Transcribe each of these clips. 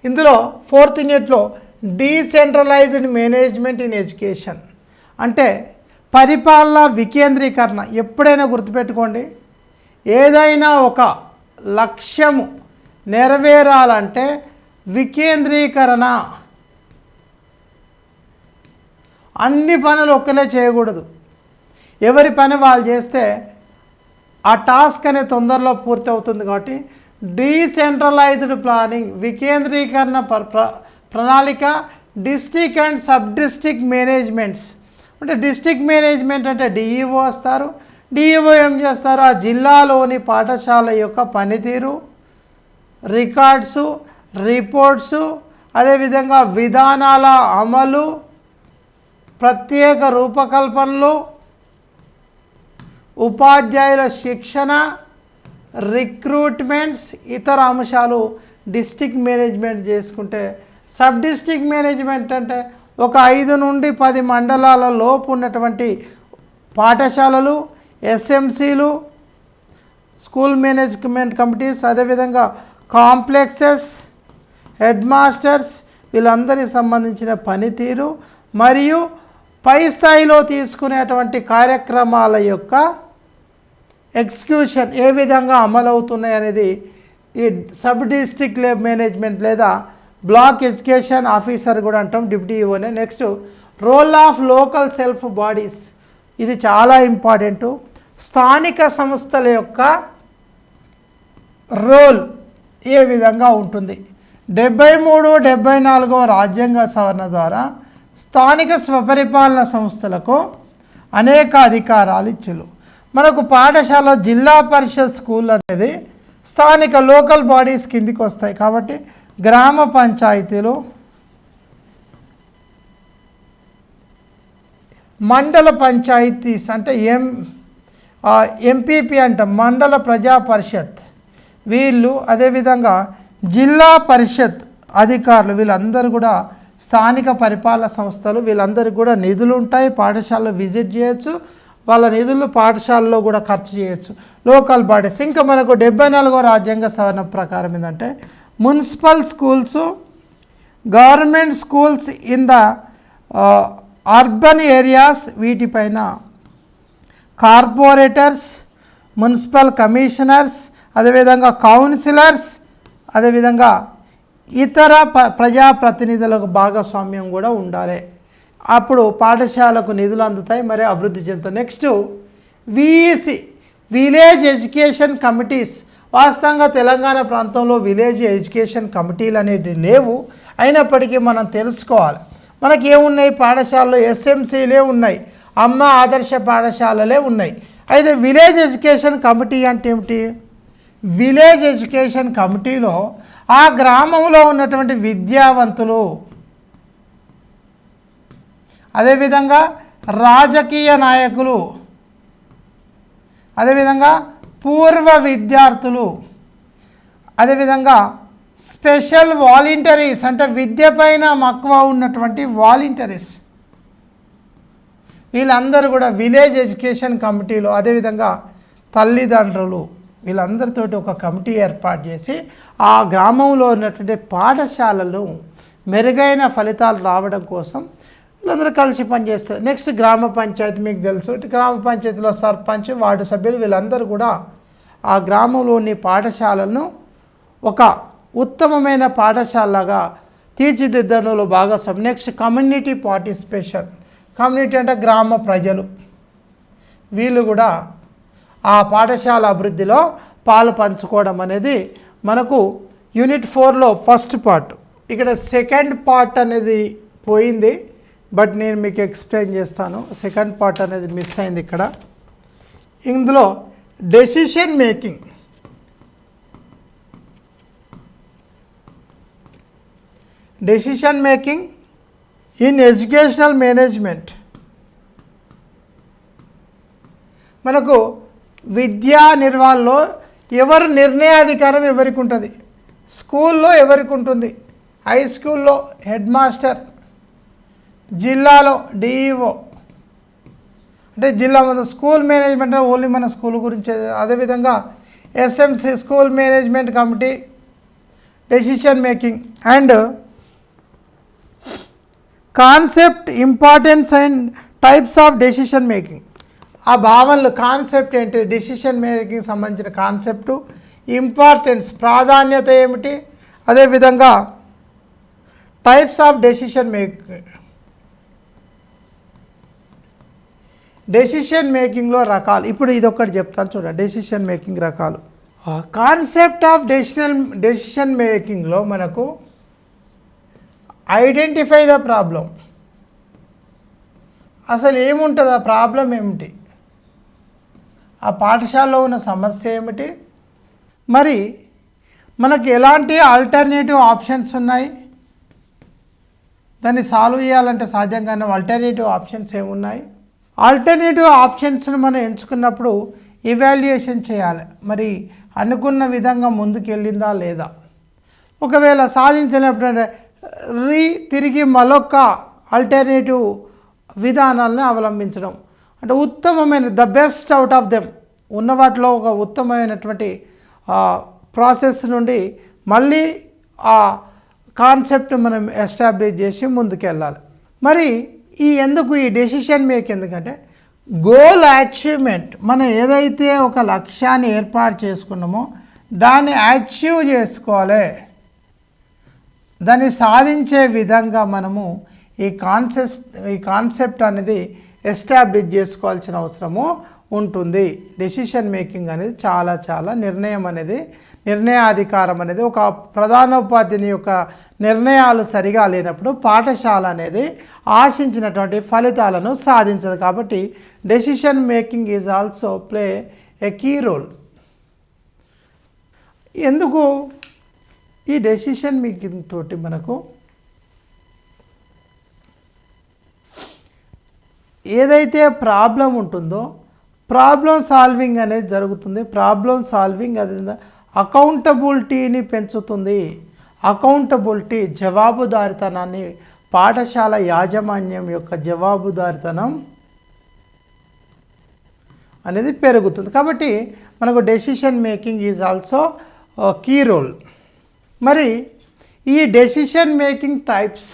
ఇందులో 4th యూనిట్లో decentralised management in education అంటే పరిపాలన వికేంద్రీకరణ. ఎప్పుడైనా గుర్తుపెట్టుకోండి, ఏదైనా ఒక లక్ష్యము నెరవేరాలంటే వికేంద్రీకరణ. అన్ని పనులు ఒక్కలే చేయకూడదు. ఎవరి పని వాళ్ళు చేస్తే ఆ టాస్క్ అనేది తొందరలో పూర్తి అవుతుంది. కాబట్టి డీసెంట్రలైజ్డ్ ప్లానింగ్, వికేంద్రీకరణ ప్రణాళిక, district and sub district managements. అంటే డిస్ట్రిక్ట్ మేనేజ్మెంట్ అంటే డిఈఓ వస్తారు. డిఈఓ ఏం చేస్తారు, ఆ జిల్లాలోని పాఠశాల యొక్క పనితీరు, రికార్డ్సు, రిపోర్ట్సు, అదేవిధంగా విధానాల అమలు, ప్రత్యేక రూపకల్పనలు, ఉపాధ్యాయుల శిక్షణ, రిక్రూట్మెంట్స్, ఇతర అంశాలు డిస్ట్రిక్ట్ మేనేజ్మెంట్ చేసుకుంటే, సబ్ డిస్ట్రిక్ట్ మేనేజ్మెంట్ అంటే ఒక 5 నుండి 10 మండలాల లోపు ఉన్నటువంటి పాఠశాలలు, ఎస్ఎంసీలు, స్కూల్ మేనేజ్మెంట్ కమిటీస్, అదేవిధంగా కాంప్లెక్సెస్, హెడ్ మాస్టర్స్, వీళ్ళందరికీ సంబంధించిన పనితీరు మరియు పై స్థాయిలో తీసుకునేటువంటి కార్యక్రమాల యొక్క ఎగ్జిక్యూషన్ ఏ విధంగా అమలవుతున్నాయి అనేది ఈ సబ్ డిస్ట్రిక్ట్ మేనేజ్మెంట్ లేదా బ్లాక్ ఎడ్యుకేషన్ ఆఫీసర్ కూడా అంటాం, డిప్యూటీ ఈఓనే. Next role of local self bodies, ఇది చాలా ఇంపార్టెంటు. స్థానిక సంస్థల యొక్క రోల్ ఏ విధంగా ఉంటుంది. 73, 74వ రాజ్యాంగ సవరణ ద్వారా స్థానిక స్వపరిపాలన సంస్థలకు అనేక అధికారాలు ఇచ్చారు. మనకు పాఠశాల జిల్లా పరిషత్ స్కూల్ అనేది స్థానిక లోకల్ బాడీస్ కిందికి వస్తాయి. కాబట్టి గ్రామ పంచాయతీలు, మండల పంచాయతీస్ అంటే ఎంపీపీ అంట, మండల ప్రజా పరిషత్ వీళ్ళు, అదేవిధంగా జిల్లా పరిషత్ అధికారులు, వీళ్ళందరూ కూడా స్థానిక పరిపాలన సంస్థలు. వీళ్ళందరికీ కూడా నిధులు ఉంటాయి, పాఠశాలలో విజిట్ చేయొచ్చు, వాళ్ళ నిధులు పాఠశాలలో కూడా ఖర్చు చేయొచ్చు. లోకల్ బాడీస్ ఇంకా మనకు 74వ రాజ్యాంగ సవరణ ప్రకారం ఏంటంటే municipal schools, government schools in the urban areas, వీటిపైన కార్పొరేటర్స్, మున్సిపల్ కమిషనర్స్, అదేవిధంగా కౌన్సిలర్స్, అదేవిధంగా ఇతర ప్రజాప్రతినిధులకు భాగస్వామ్యం కూడా ఉండాలి. అప్పుడు పాఠశాలకు నిధులు అందుతాయి, మరి అభివృద్ధి చెందుతాయి. Next VEC, village education committees. వాస్తవంగా తెలంగాణ ప్రాంతంలో విలేజ్ ఎడ్యుకేషన్ కమిటీలు అనేవి లేవు, అయినప్పటికీ మనం తెలుసుకోవాలి. మనకి ఏమున్నాయి, పాఠశాలలో ఎస్ఎంసీలే ఉన్నాయి, అమ్మ ఆదర్శ పాఠశాలలే ఉన్నాయి. అయితే విలేజ్ ఎడ్యుకేషన్ కమిటీ అంటే ఏమిటి? విలేజ్ ఎడ్యుకేషన్ కమిటీలో ఆ గ్రామంలో ఉన్నటువంటి విద్యావంతులు, అదేవిధంగా రాజకీయ నాయకులు, అదేవిధంగా పూర్వ విద్యార్థులు, అదేవిధంగా స్పెషల్ వాలంటీర్స్ అంటే విద్యపైన మక్కువ ఉన్నటువంటి వాలంటీర్స్, వీళ్ళందరూ కూడా విలేజ్ ఎడ్యుకేషన్ కమిటీలో, అదేవిధంగా తల్లిదండ్రులు, వీళ్ళందరితోటి ఒక కమిటీ ఏర్పాటు చేసి ఆ గ్రామంలో ఉన్నటువంటి పాఠశాలలు మెరుగైన ఫలితాలు రావడం కోసం వీళ్ళందరూ కలిసి పనిచేస్తారు. నెక్స్ట్ గ్రామ పంచాయతీ, మీకు తెలుసు, గ్రామ పంచాయతీలో సర్పంచ్, వార్డు సభ్యులు, వీళ్ళందరూ కూడా ఆ గ్రామంలోని పాఠశాలను ఒక ఉత్తమమైన పాఠశాలగా తీర్చిదిద్దడంలో భాగస్వామ్యం. Next community participation. కమ్యూనిటీ అంటే గ్రామ ప్రజలు, వీళ్ళు కూడా ఆ పాఠశాల అభివృద్ధిలో పాలు పంచుకోవడం అనేది మనకు యూనిట్ 4లో ఫస్ట్ పార్ట్. ఇక్కడ సెకండ్ పార్ట్ అనేది పోయింది, బట్ నేను మీకు ఎక్స్ప్లెయిన్ చేస్తాను. సెకండ్ పార్ట్ అనేది మిస్ అయింది ఇక్కడ. ఇందులో decision making, decision making in educational management. మనకు విద్యా నిర్వహణలో ఎవరు నిర్ణయాధికారం ఎవరికి ఉంటుంది? స్కూల్లో ఎవరికి ఉంటుంది? హై స్కూల్లో హెడ్ మాస్టర్, జిల్లాలో డిఈఓ, అంటే జిల్లా మన స్కూల్ మేనేజ్మెంట్ ఓన్లీ మన స్కూల్ గురించి. అదేవిధంగా SMC school management committee, decision making and concept importance and types of decision making. ఆ భావనలు కాన్సెప్ట్ ఏంటి, డెసిషన్ మేకింగ్ సంబంధించిన కాన్సెప్టు, ఇంపార్టెన్స్ ప్రాధాన్యత ఏమిటి, అదేవిధంగా types of decision making. Decision మేకింగ్లో రకాలు, ఇప్పుడు ఇది ఒకటి చెప్తాను చూడండి. డెసిషన్ మేకింగ్ రకాలు. కాన్సెప్ట్ ఆఫ్ డెసిషన్ మేకింగ్లో మనకు ఐడెంటిఫై ద ప్రాబ్లం, అసలు ఏముంటుంది, ఆ ప్రాబ్లం ఏమిటి, ఆ పాఠశాలలో ఉన్న సమస్య ఏమిటి, మరి మనకు ఎలాంటి ఆల్టర్నేటివ్ ఆప్షన్స్ ఉన్నాయి, దాన్ని సాల్వ్ చేయాలంటే సాధ్యంగానే ఆల్టర్నేటివ్ ఆప్షన్స్ ఏమున్నాయి. ఆల్టర్నేటివ్ ఆప్షన్స్ను మనం ఎంచుకున్నప్పుడు ఇవాల్యుయేషన్ చేయాలి, మరి అనుకున్న విధంగా ముందుకెళ్ళిందా లేదా. ఒకవేళ సాధించినప్పుడు తిరిగి మరొక ఆల్టర్నేటివ్ విధానాలను అవలంబించడం, అంటే ఉత్తమమైన the best out of them, ఉన్న వాటిలో ఒక ఉత్తమమైనటువంటి ప్రాసెస్ నుండి మళ్ళీ ఆ కాన్సెప్ట్ మనం ఎస్టాబ్లిష్ చేసి ముందుకెళ్ళాలి. మరి ఎందుకు ఈ డెసిషన్ మేక్, ఎందుకంటే గోల్ అచీవ్మెంట్, మనం ఏదైతే ఒక లక్ష్యాన్ని ఏర్పాటు చేసుకున్నామో దాన్ని అచీవ్ చేసుకోవాలి, దాన్ని సాధించే విధంగా మనము ఈ కాన్సెప్ట్ అనేది ఎస్టాబ్లిష్ చేసుకోవాల్సిన అవసరము ఉంటుంది. డెసిషన్ మేకింగ్ అనేది చాలా నిర్ణయాధికారం అనేది ఒక ప్రధానోపాధ్యాయుని యొక్క నిర్ణయాలు సరిగా లేనప్పుడు పాఠశాల అనేది ఆశించినటువంటి ఫలితాలను సాధించదు. కాబట్టి decision making is also play a key role. ఎందుకు ఈ డెసిషన్ మేకింగ్ తోటి మనకు ఏదైతే ప్రాబ్లం ఉంటుందో ప్రాబ్లం సాల్వింగ్ అనేది జరుగుతుంది. ప్రాబ్లం సాల్వింగ్ అది అకౌంటబిలిటీని పెంచుతుంది. అకౌంటబిలిటీ, జవాబుదారితనాన్ని, పాఠశాల యాజమాన్యం యొక్క జవాబుదారితనం అనేది పెరుగుతుంది. కాబట్టి మనకు decision making is also key role. మరి ఈ డెసిషన్ మేకింగ్ టైప్స్,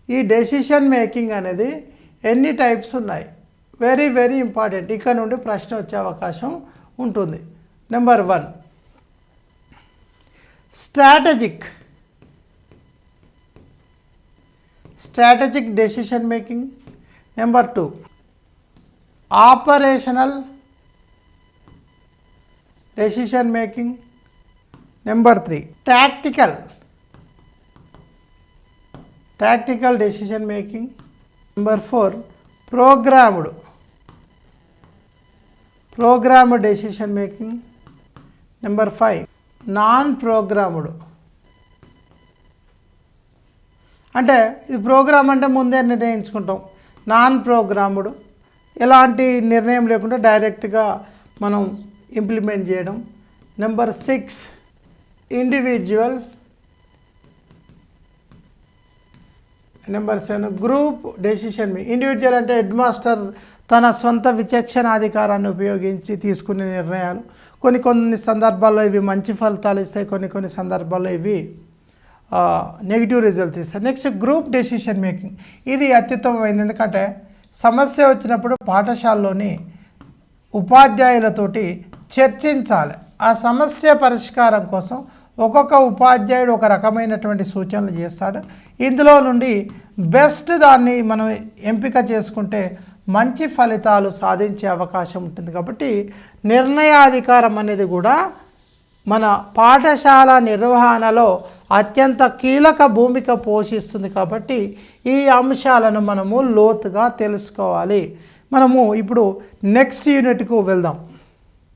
ఈ డెసిషన్ మేకింగ్ అనేది ఎన్ని టైప్స్ ఉన్నాయి, వెరీ ఇంపార్టెంట్. ఇక్కడ నుండి ప్రశ్న వచ్చే అవకాశం ఉంటుంది. Number 1 strategic decision making. Number 2 operational decision making. Number 3 tactical decision making. Number 4 programmed decision making. Number 5 non programmed, అంటే ఇది ప్రోగ్రామ్ అంటే ముందే నిర్ణయించుకుంటాం. నాన్ ప్రోగ్రామ్డ్ ఎలాంటి నిర్ణయం లేకుండా డైరెక్ట్గా మనం ఇంప్లిమెంట్ చేయడం. Number 6 individual. Number 7 group decision making. Individual అంటే హెడ్ మాస్టర్ తన సొంత విచక్షణాధికారాన్ని ఉపయోగించి తీసుకునే నిర్ణయాలు. కొన్ని సందర్భాల్లో ఇవి మంచి ఫలితాలు ఇస్తాయి, కొన్ని సందర్భాల్లో ఇవి నెగిటివ్ రిజల్ట్స్ ఇస్తాయి. Next group decision making. ఇది అత్యుత్తమమైనది, ఎందుకంటే సమస్య వచ్చినప్పుడు పాఠశాలలోని ఉపాధ్యాయులతోటి చర్చించాలి. ఆ సమస్య పరిష్కారం కోసం ఒక్కొక్క ఉపాధ్యాయుడు ఒక రకమైనటువంటి సూచనలు చేస్తాడు. ఇందులో నుండి బెస్ట్ దాన్ని మనం ఎంపిక చేసుకుంటే మంచి ఫలితాలు సాధించే అవకాశం ఉంటుంది. కాబట్టి నిర్ణయాధికారం అనేది కూడా మన పాఠశాల నిర్వహణలో అత్యంత కీలక భూమిక పోషిస్తుంది. కాబట్టి ఈ అంశాలను మనము లోతుగా తెలుసుకోవాలి. మనము ఇప్పుడు నెక్స్ట్ యూనిట్కు వెళ్దాం.